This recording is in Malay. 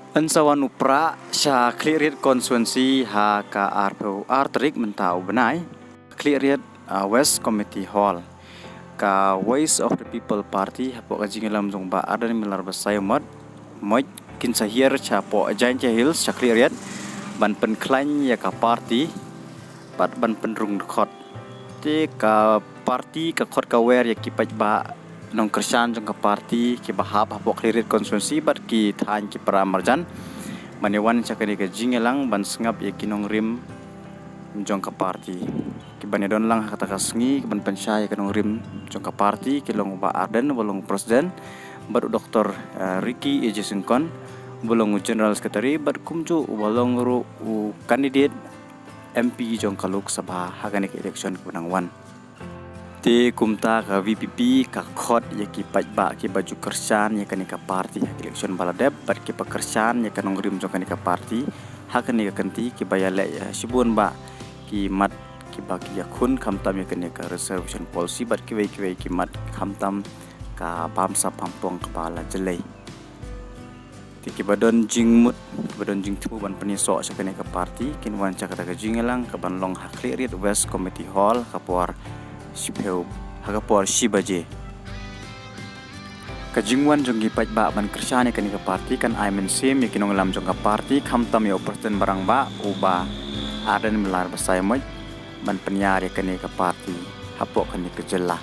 Ansawan upra sya klirit konstituensi ha ka arpo artrik mentau benai klirit West Committee Hall ka Voice of the People Party hapo ka jingalam jong ba adan milar basay mod moj kin sahir cha po jain jahil sya klirit ban pen klan ya ka party pat ban pen rung khot te ka party ka khot ka wer ya ki paj ba nong kersan jong ka party ki bahap hapo klirit konstituensi bat ki than ki paramarjan maniwan cakani ka jingelang ban sengap ya kinong rim jong ka party ki banedon lang kata kasngi ban pensai kanong rim jong ka party ki long ba arden bolong presiden bat doktor Ricky Ejisengkon bolong general secretary bat kumju bolong ru candidate MP jong ka Lok Sabha haganik election kunang wan te kumta ka VPP ka khot ya ki pajba ki baju kersan ya kanika party election baladep bat ki pekersan ya kanong rim jong kanika party hakani ka kanti ki bayale ya sibun ba ki mat ki baki ya khun khamtam ya kanika reservation policy bat ki wei ki mat khamtam ka pamsa pampong kepala jelai ti ki badon jingmut badon jingtu ban peniso sa kanika party kinwan cakata ka jingelang ka banlong hakli rit West Committee Hall kapor Sipeu hagapor Shibaje kajingwan jonggi paj ba ban kersane kanika party kan aimen sim yakinong lam jongka party khamtam ya presiden barang ba uba adan melar basai moj ban penyar kanika party hapok kanika jelah